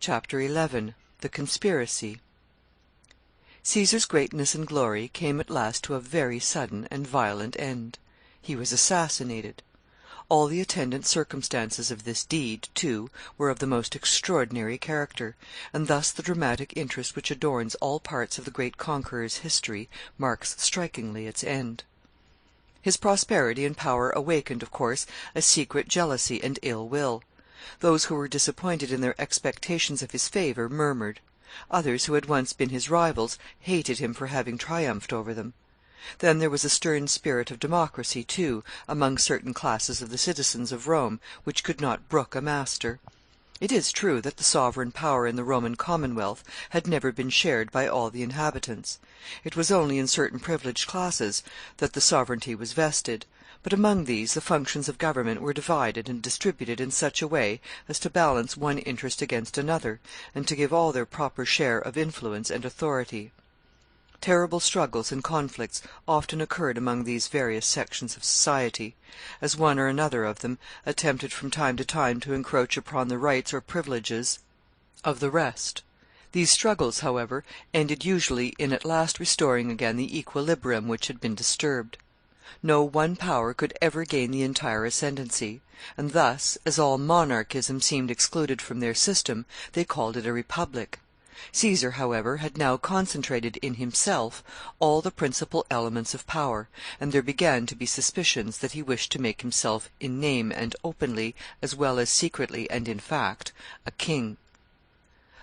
Chapter 11. The Conspiracy. Caesar's greatness and glory came at last to a very sudden and violent end. He was assassinated. All the attendant circumstances of this deed, too, were of the most extraordinary character, and thus the dramatic interest which adorns all parts of the great conqueror's history marks strikingly its end. His prosperity and power awakened, of course, a secret jealousy and ill will. Those who were disappointed in their expectations of his favor murmured. Others, who had once been his rivals, hated him for having triumphed over them. Then there was a stern spirit of democracy, too, among certain classes of the citizens of Rome, which could not brook a master. It is true that the sovereign power in the Roman commonwealth had never been shared by all the inhabitants. It was only in certain privileged classes that the sovereignty was vested, but among these the functions of government were divided and distributed in such a way as to balance one interest against another, and to give all their proper share of influence and authority. Terrible struggles and conflicts often occurred among these various sections of society, as one or another of them attempted from time to time to encroach upon the rights or privileges of the rest. These struggles, however, ended usually in at last restoring again the equilibrium which had been disturbed. No one power could ever gain the entire ascendancy, and thus, as all monarchism seemed excluded from their system, they called it a republic. Caesar, however, had now concentrated in himself all the principal elements of power, and there began to be suspicions that he wished to make himself in name and openly, as well as secretly and in fact, a king.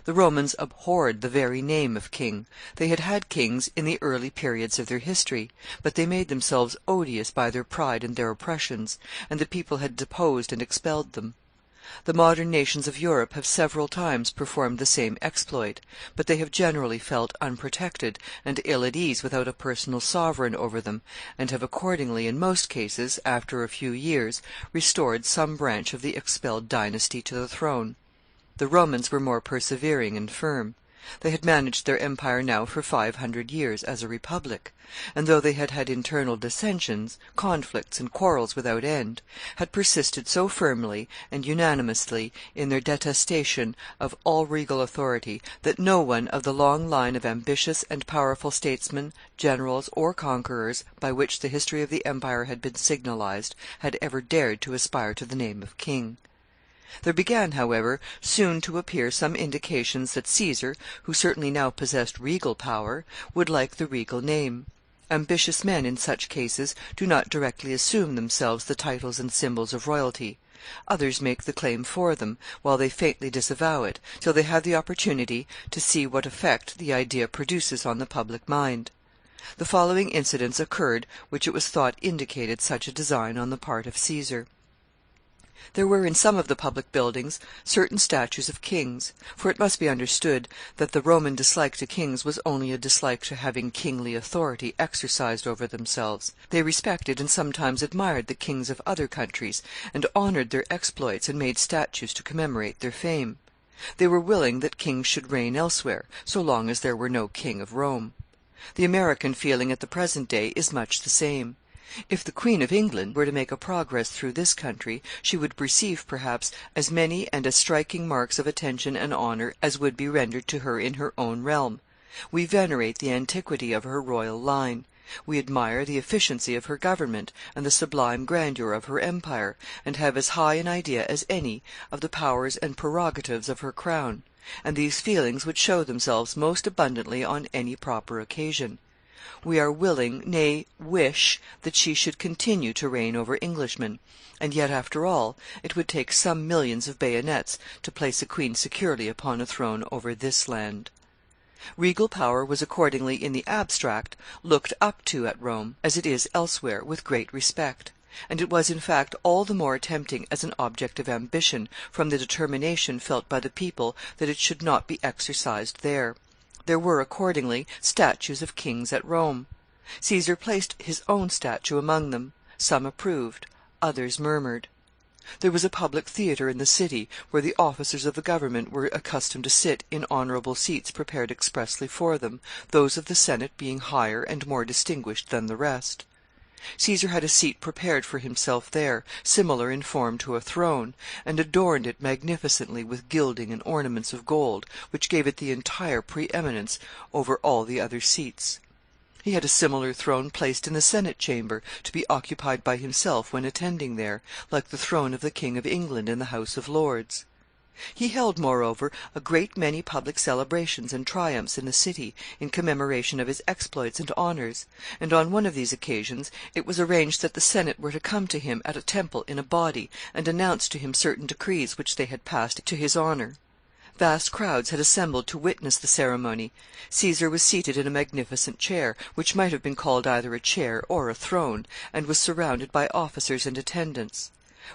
The Romans abhorred the very name of king. They had had kings in the early periods of their history, but they made themselves odious by their pride and their oppressions, and the people had deposed and expelled them. The modern nations of Europe have several times performed the same exploit, but they have generally felt unprotected and ill at ease without a personal sovereign over them, and have accordingly, in most cases, after a few years, restored some branch of the expelled dynasty to the throne. The Romans were more persevering and firm. They had managed their empire now for 500 years as a republic, and though they had had internal dissensions, conflicts, and quarrels without end, had persisted so firmly and unanimously in their detestation of all regal authority that no one of the long line of ambitious and powerful statesmen, generals, or conquerors by which the history of the empire had been signalized had ever dared to aspire to the name of king. There began, however, soon to appear some indications that Caesar, who certainly now possessed regal power, would like the regal name. Ambitious men, in such cases, do not directly assume themselves the titles and symbols of royalty. Others make the claim for them, while they faintly disavow it, till they have the opportunity to see what effect the idea produces on the public mind. The following incidents occurred which it was thought indicated such a design on the part of Caesar. There were in some of the public buildings certain statues of kings, for it must be understood that the Roman dislike to kings was only a dislike to having kingly authority exercised over themselves. They respected and sometimes admired the kings of other countries, and honored their exploits and made statues to commemorate their fame. They were willing that kings should reign elsewhere, so long as there were no king of Rome. The American feeling at the present day is much the same. If the Queen of England were to make a progress through this country, she would receive, perhaps, as many and as striking marks of attention and honor as would be rendered to her in her own realm. We venerate the antiquity of her royal line. We admire the efficiency of her government and the sublime grandeur of her empire, and have as high an idea as any of the powers and prerogatives of her crown, and these feelings would show themselves most abundantly on any proper occasion. We are willing, nay, wish, that she should continue to reign over Englishmen, and yet, after all, it would take some millions of bayonets to place a queen securely upon a throne over this land. Regal power was accordingly, in the abstract, looked up to at Rome, as it is elsewhere, with great respect, and it was, in fact, all the more tempting as an object of ambition, from the determination felt by the people that it should not be exercised there. There were, accordingly, statues of kings at Rome. Caesar placed his own statue among them. Some approved, others murmured. There was a public theater in the city, where the officers of the government were accustomed to sit in honorable seats prepared expressly for them, those of the Senate being higher and more distinguished than the rest. Caesar had a seat prepared for himself there, similar in form to a throne, and adorned it magnificently with gilding and ornaments of gold, which gave it the entire preeminence over all the other seats. He had a similar throne placed in the Senate chamber, to be occupied by himself when attending there, like the throne of the King of England in the House of Lords. He held, moreover, a great many public celebrations and triumphs in the city, in commemoration of his exploits and honors, and on one of these occasions it was arranged that the Senate were to come to him at a temple in a body, and announce to him certain decrees which they had passed to his honor. Vast crowds had assembled to witness the ceremony. Caesar was seated in a magnificent chair, which might have been called either a chair or a throne, and was surrounded by officers and attendants.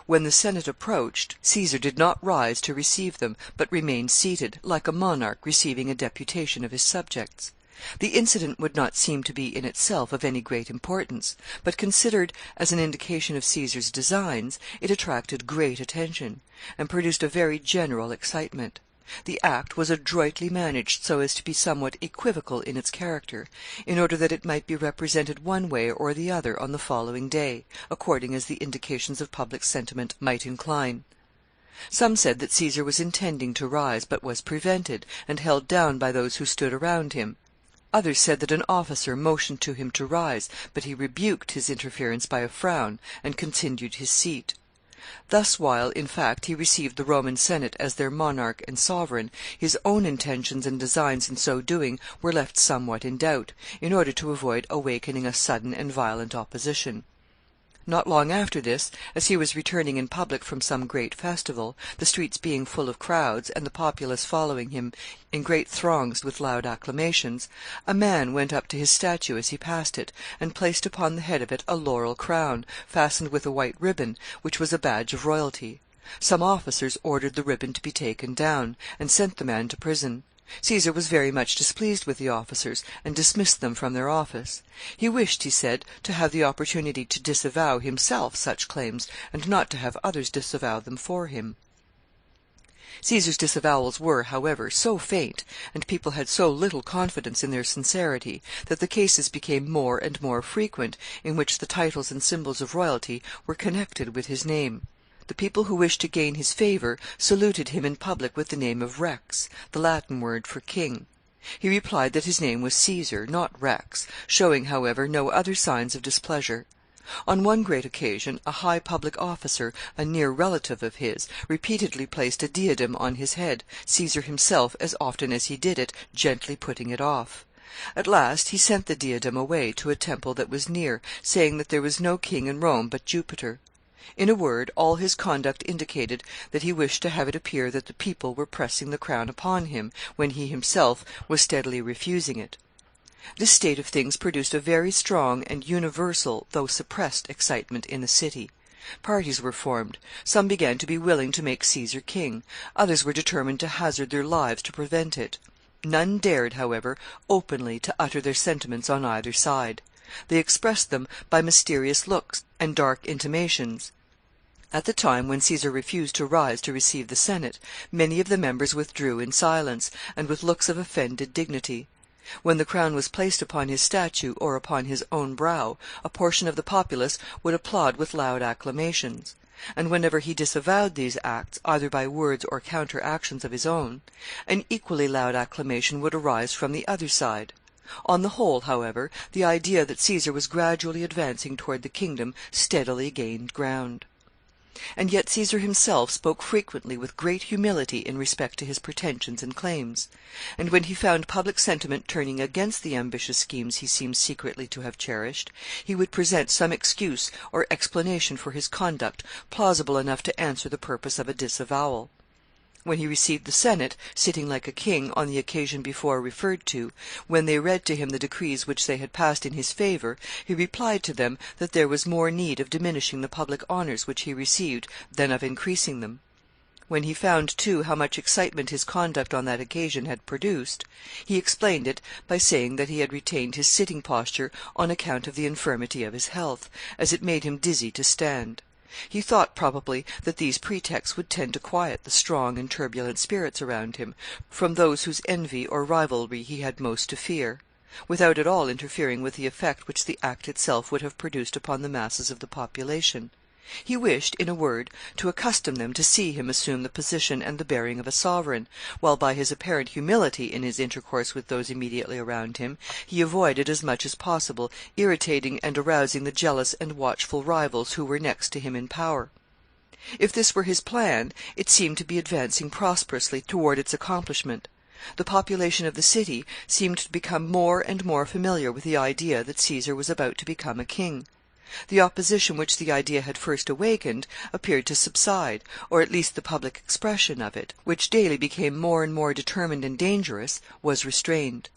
When the Senate approached, Caesar did not rise to receive them, but remained seated, like a monarch receiving a deputation of his subjects. The incident would not seem to be in itself of any great importance, but considered as an indication of Caesar's designs, it attracted great attention, and produced a very general excitement. The act was adroitly managed so as to be somewhat equivocal in its character, in order that it might be represented one way or the other on the following day, according as the indications of public sentiment might incline. Some said that Caesar was intending to rise, but was prevented, and held down by those who stood around him. Others said that an officer motioned to him to rise, but he rebuked his interference by a frown, and continued his seat. Thus, while, in fact, he received the Roman Senate as their monarch and sovereign, his own intentions and designs in so doing were left somewhat in doubt, in order to avoid awakening a sudden and violent opposition. Not long after this, as he was returning in public from some great festival, the streets being full of crowds, and the populace following him in great throngs with loud acclamations, a man went up to his statue as he passed it, and placed upon the head of it a laurel crown, fastened with a white ribbon, which was a badge of royalty. Some officers ordered the ribbon to be taken down, and sent the man to prison. Caesar was very much displeased with the officers, and dismissed them from their office. He wished, he said, to have the opportunity to disavow himself such claims, and not to have others disavow them for him. Caesar's disavowals were, however, so faint, and people had so little confidence in their sincerity, that the cases became more and more frequent in which the titles and symbols of royalty were connected with his name. The people who wished to gain his favor saluted him in public with the name of Rex, the Latin word for king. He replied that his name was Caesar, not Rex, showing, however, no other signs of displeasure. On one great occasion, a high public officer, a near relative of his, repeatedly placed a diadem on his head, Caesar himself, as often as he did it, gently putting it off. At last he sent the diadem away to a temple that was near, saying that there was no king in Rome but Jupiter. In a word, all his conduct indicated that he wished to have it appear that the people were pressing the crown upon him, when he himself was steadily refusing it. This state of things produced a very strong and universal, though suppressed, excitement in the city. Parties were formed. Some began to be willing to make Caesar king. Others were determined to hazard their lives to prevent it. None dared, however, openly to utter their sentiments on either side. They expressed them by mysterious looks and dark intimations. At the time when Caesar refused to rise to receive the Senate, many of the members withdrew in silence, and with looks of offended dignity. When the crown was placed upon his statue or upon his own brow, a portion of the populace would applaud with loud acclamations; and whenever he disavowed these acts, either by words or counter actions of his own, an equally loud acclamation would arise from the other side. On the whole, however, the idea that Caesar was gradually advancing toward the kingdom steadily gained ground. And yet Caesar himself spoke frequently with great humility in respect to his pretensions and claims; and when he found public sentiment turning against the ambitious schemes he seems secretly to have cherished, he would present some excuse or explanation for his conduct plausible enough to answer the purpose of a disavowal. When he received the Senate, sitting like a king, on the occasion before referred to, when they read to him the decrees which they had passed in his favor, he replied to them that there was more need of diminishing the public honors which he received than of increasing them. When he found, too, how much excitement his conduct on that occasion had produced, he explained it by saying that he had retained his sitting posture on account of the infirmity of his health, as it made him dizzy to stand. He thought, probably, that these pretexts would tend to quiet the strong and turbulent spirits around him, from those whose envy or rivalry he had most to fear. without at all interfering with the effect which the act itself would have produced upon the masses of the population. He wished, in a word, to accustom them to see him assume the position and the bearing of a sovereign, while by his apparent humility in his intercourse with those immediately around him, he avoided as much as possible irritating and arousing the jealous and watchful rivals who were next to him in power. If this were his plan, it seemed to be advancing prosperously toward its accomplishment. The population of the city seemed to become more and more familiar with the idea that Caesar was about to become a king. The opposition which the idea had first awakened appeared to subside, or at least the public expression of it, which daily became more and more determined and dangerous, was restrained.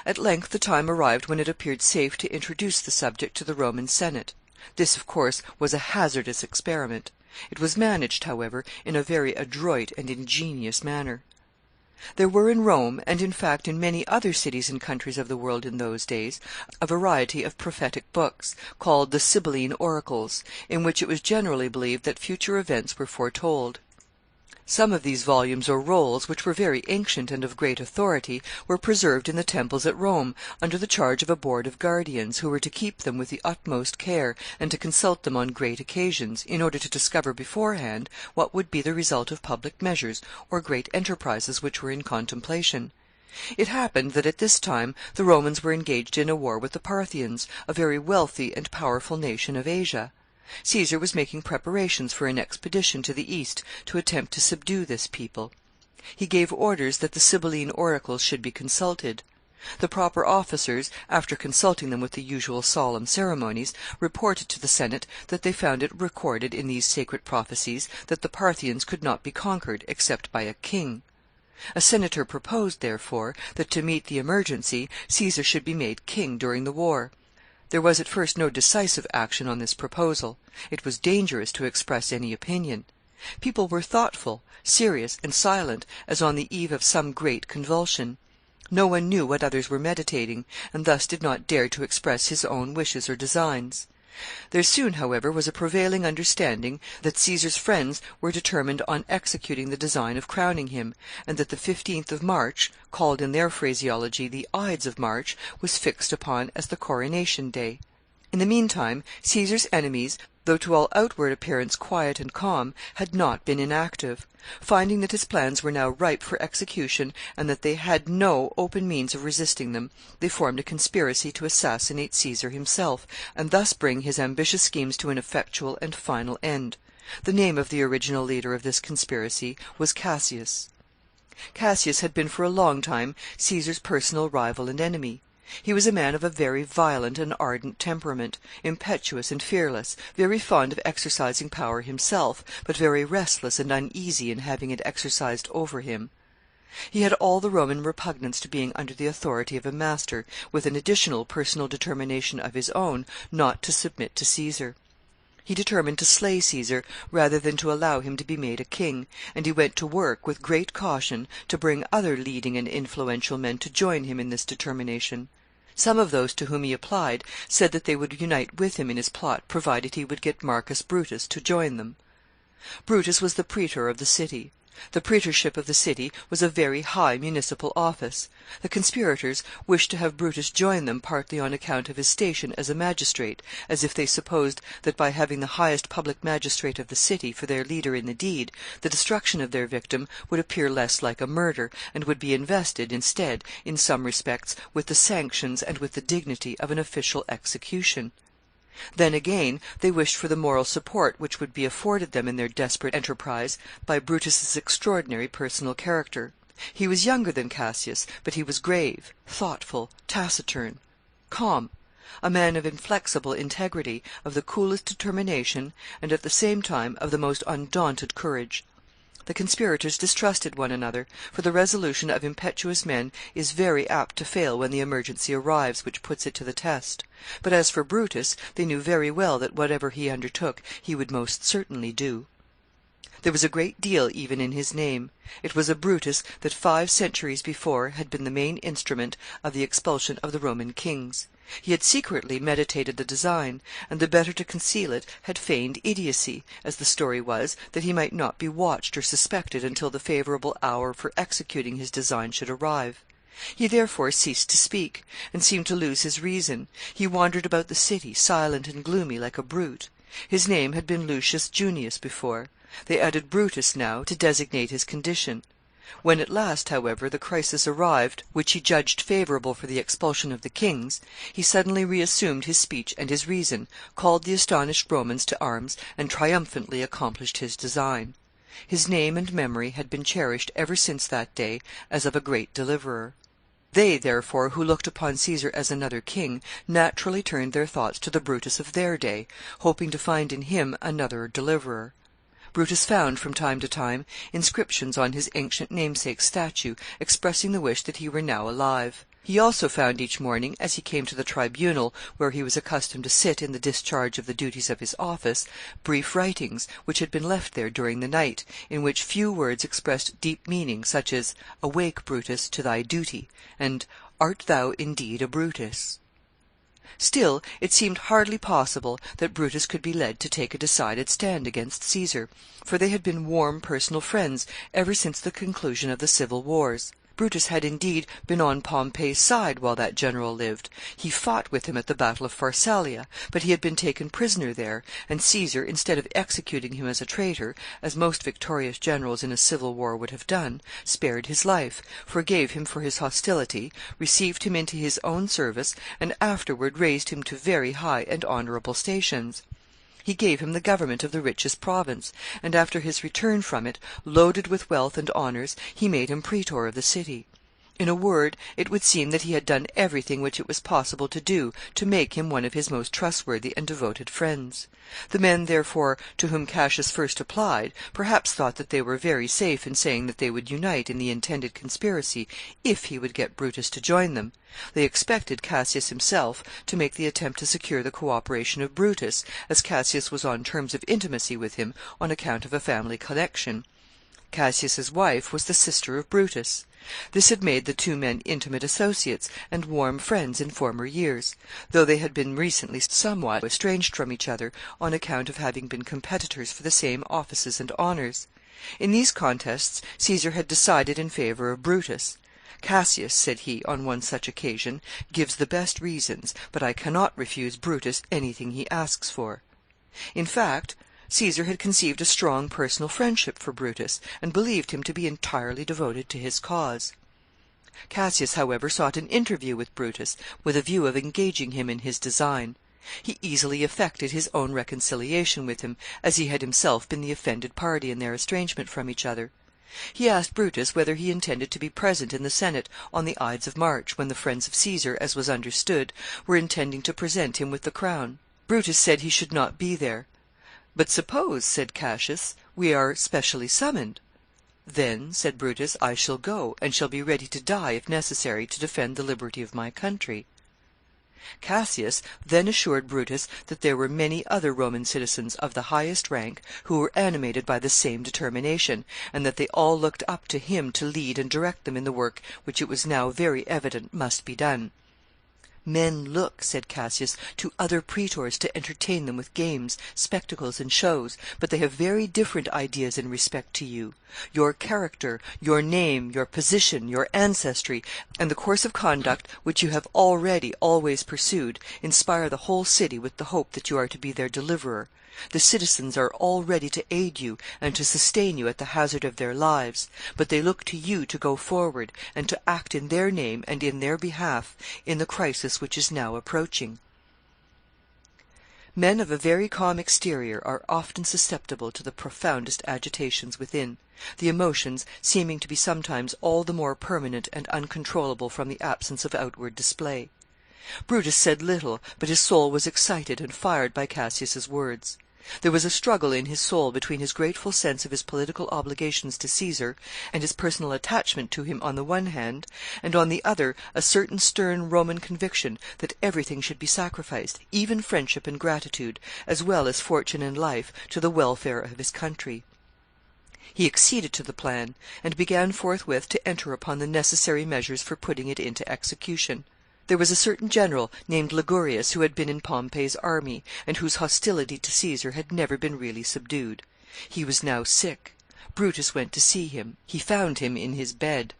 At length the time arrived when it appeared safe to introduce the subject to the Roman Senate. This, of course, was a hazardous experiment. It was managed, however, in a very adroit and ingenious manner. There were in Rome, and in fact in many other cities and countries of the world in those days, a variety of prophetic books, called the Sibylline Oracles, in which it was generally believed that future events were foretold. Some of these volumes or rolls, which were very ancient and of great authority, were preserved in the temples at Rome, under the charge of a board of guardians, who were to keep them with the utmost care, and to consult them on great occasions, in order to discover beforehand what would be the result of public measures or great enterprises which were in contemplation. It happened that at this time the Romans were engaged in a war with the Parthians, a very wealthy and powerful nation of Asia. Caesar was making preparations for an expedition to the east to attempt to subdue this people. He gave orders that the Sibylline oracles should be consulted. The proper officers, after consulting them with the usual solemn ceremonies, reported to the Senate that they found it recorded in these sacred prophecies that the Parthians could not be conquered except by a king. A senator proposed, therefore, that to meet the emergency, Caesar should be made king during the war. There was at first no decisive action on this proposal. It was dangerous to express any opinion. People were thoughtful, serious, and silent, as on the eve of some great convulsion. No one knew what others were meditating, and thus did not dare to express his own wishes or designs. There soon, however, was a prevailing understanding that Caesar's friends were determined on executing the design of crowning him, and that the 15th of March, called in their phraseology the Ides of March, was fixed upon as the coronation day. In the meantime, Caesar's enemies, though to all outward appearance quiet and calm, had not been inactive. Finding that his plans were now ripe for execution, and that they had no open means of resisting them, they formed a conspiracy to assassinate Caesar himself, and thus bring his ambitious schemes to an effectual and final end. The name of the original leader of this conspiracy was Cassius. Cassius had been for a long time Caesar's personal rival and enemy. He was a man of a very violent and ardent temperament, impetuous and fearless, very fond of exercising power himself, but very restless and uneasy in having it exercised over him. He had all the Roman repugnance to being under the authority of a master, with an additional personal determination of his own not to submit to Caesar. He determined to slay Caesar rather than to allow him to be made a king, and he went to work, with great caution, to bring other leading and influential men to join him in this determination. Some of those to whom he applied said that they would unite with him in his plot, provided he would get Marcus Brutus to join them. Brutus was the praetor of the city. The praetorship of the city was a very high municipal office. The conspirators wished to have Brutus join them partly on account of his station as a magistrate, as if they supposed that by having the highest public magistrate of the city for their leader in the deed, the destruction of their victim would appear less like a murder, and would be invested, instead, in some respects, with the sanctions and with the dignity of an official execution. Then, again, they wished for the moral support which would be afforded them in their desperate enterprise by Brutus's extraordinary personal character. He was younger than Cassius, but he was grave, thoughtful, taciturn, calm, a man of inflexible integrity, of the coolest determination, and at the same time of the most undaunted courage. The conspirators distrusted one another, for the resolution of impetuous men is very apt to fail when the emergency arrives which puts it to the test. But as for Brutus, they knew very well that whatever he undertook he would most certainly do. There was a great deal even in his name. It was a Brutus that 5 centuries before had been the main instrument of the expulsion of the Roman kings. He had secretly meditated the design, and the better to conceal it, had feigned idiocy, as the story was, that he might not be watched or suspected until the favorable hour for executing his design should arrive. He therefore ceased to speak, and seemed to lose his reason. He wandered about the city, silent and gloomy, like a brute. His name had been Lucius Junius before. They added Brutus now, to designate his condition. When at last, however, the crisis arrived which he judged favorable for the expulsion of the kings, he suddenly reassumed his speech and his reason, called the astonished Romans to arms, and triumphantly accomplished his design. His name and memory had been cherished ever since that day as of a great deliverer. They, therefore, who looked upon Caesar as another king, naturally turned their thoughts to the Brutus of their day, hoping to find in him another deliverer. Brutus found, from time to time, inscriptions on his ancient namesake's statue, expressing the wish that he were now alive. He also found each morning, as he came to the tribunal, where he was accustomed to sit in the discharge of the duties of his office, brief writings, which had been left there during the night, in which few words expressed deep meaning, such as, "Awake, Brutus, to thy duty," and "Art thou indeed a Brutus?" Still, it seemed hardly possible that Brutus could be led to take a decided stand against Caesar, for they had been warm personal friends ever since the conclusion of the civil wars. Brutus had indeed been on Pompey's side while that general lived. He fought with him at the battle of Pharsalia, but he had been taken prisoner there, and Caesar, instead of executing him as a traitor, as most victorious generals in a civil war would have done, spared his life, forgave him for his hostility, received him into his own service, and afterward raised him to very high and honorable stations. He gave him the government of the richest province, and after his return from it, loaded with wealth and honors, he made him praetor of the city. In a word, it would seem that he had done everything which it was possible to do to make him one of his most trustworthy and devoted friends. The men, therefore, to whom Cassius first applied, perhaps thought that they were very safe in saying that they would unite in the intended conspiracy if he would get Brutus to join them. They expected Cassius himself to make the attempt to secure the cooperation of Brutus, as Cassius was on terms of intimacy with him on account of a family connection. Cassius's wife was the sister of Brutus. This had made the two men intimate associates and warm friends in former years, though they had been recently somewhat estranged from each other on account of having been competitors for the same offices and honors. In these contests Caesar had decided in favor of Brutus. "Cassius," said he, on one such occasion, "gives the best reasons, but I cannot refuse Brutus anything he asks for." In fact, Caesar had conceived a strong personal friendship for Brutus, and believed him to be entirely devoted to his cause. Cassius, however, sought an interview with Brutus, with a view of engaging him in his design. He easily effected his own reconciliation with him, as he had himself been the offended party in their estrangement from each other. He asked Brutus whether he intended to be present in the Senate on the Ides of March, when the friends of Caesar, as was understood, were intending to present him with the crown. Brutus said he should not be there. "But suppose," said Cassius, "we are specially summoned?" "Then," said Brutus, "I shall go, and shall be ready to die, if necessary, to defend the liberty of my country." Cassius then assured Brutus that there were many other Roman citizens of the highest rank who were animated by the same determination, and that they all looked up to him to lead and direct them in the work which it was now very evident must be done. "Men look," said Cassius, "to other praetors to entertain them with games, spectacles, and shows, but they have very different ideas in respect to you. Your character, your name, your position, your ancestry, and the course of conduct which you have already always pursued, inspire the whole city with the hope that you are to be their deliverer. The citizens are all ready to aid you and to sustain you at the hazard of their lives, but they look to you to go forward, and to act in their name and in their behalf in the crisis which is now approaching." Men of a very calm exterior are often susceptible to the profoundest agitations within, the emotions seeming to be sometimes all the more permanent and uncontrollable from the absence of outward display. Brutus said little, but his soul was excited and fired by Cassius's words. There was a struggle in his soul between his grateful sense of his political obligations to Caesar and his personal attachment to him on the one hand, and on the other a certain stern Roman conviction that everything should be sacrificed, even friendship and gratitude, as well as fortune and life, to the welfare of his country. He acceded to the plan, and began forthwith to enter upon the necessary measures for putting it into execution. There was a certain general named Ligurius who had been in Pompey's army, and whose hostility to Caesar had never been really subdued. He was now sick. Brutus went to see him. He found him in his bed.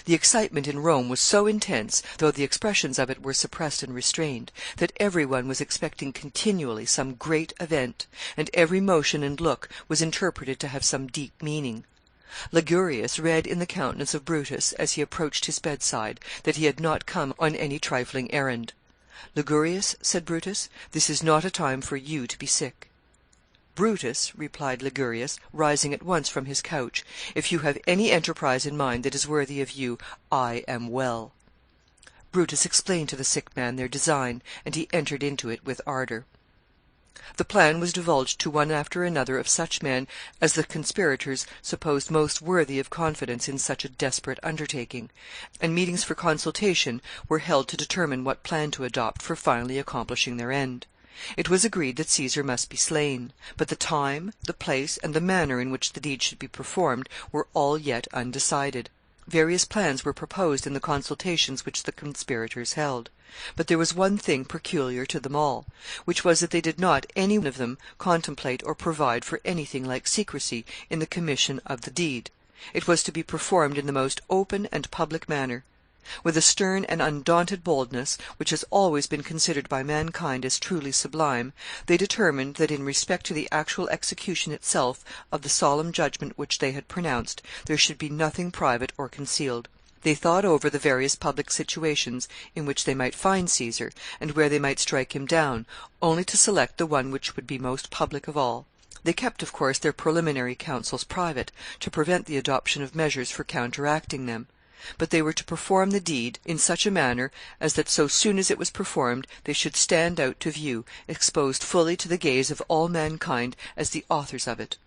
The excitement in Rome was so intense, though the expressions of it were suppressed and restrained, that every one was expecting continually some great event, and every motion and look was interpreted to have some deep meaning. Ligurius read in the countenance of Brutus, as he approached his bedside, that he had not come on any trifling errand. "Ligurius," said Brutus, "this is not a time for you to be sick." "Brutus," replied Ligurius, rising at once from his couch, "if you have any enterprise in mind that is worthy of you, I am well." Brutus explained to the sick man their design, and he entered into it with ardor. The plan was divulged to one after another of such men as the conspirators supposed most worthy of confidence in such a desperate undertaking, and meetings for consultation were held to determine what plan to adopt for finally accomplishing their end. It was agreed that Caesar must be slain, but the time, the place, and the manner in which the deed should be performed were all yet undecided. Various plans were proposed in the consultations which the conspirators held, but there was one thing peculiar to them all, which was that they did not, any one of them, contemplate or provide for anything like secrecy in the commission of the deed. It was to be performed in the most open and public manner. With a stern and undaunted boldness, which has always been considered by mankind as truly sublime, they determined that, in respect to the actual execution itself of the solemn judgment which they had pronounced, there should be nothing private or concealed. They thought over the various public situations in which they might find Caesar, and where they might strike him down, only to select the one which would be most public of all. They kept, of course, their preliminary councils private, to prevent the adoption of measures for counteracting them. But they were to perform the deed in such a manner as that so soon as it was performed they should stand out to view, exposed fully to the gaze of all mankind as the authors of it.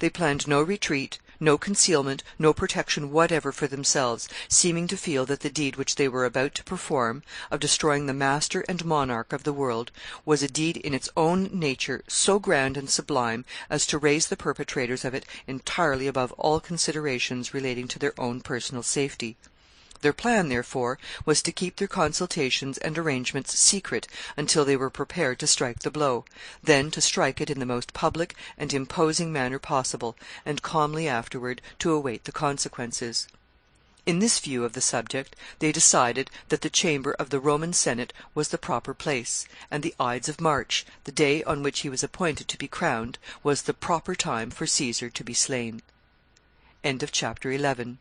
They planned no retreat, no concealment, no protection whatever for themselves, seeming to feel that the deed which they were about to perform, of destroying the master and monarch of the world, was a deed in its own nature so grand and sublime as to raise the perpetrators of it entirely above all considerations relating to their own personal safety. Their plan, therefore, was to keep their consultations and arrangements secret until they were prepared to strike the blow, then to strike it in the most public and imposing manner possible, and calmly afterward to await the consequences. In this view of the subject, they decided that the chamber of the Roman Senate was the proper place, and the Ides of March, the day on which he was appointed to be crowned, was the proper time for Caesar to be slain. End of chapter 11.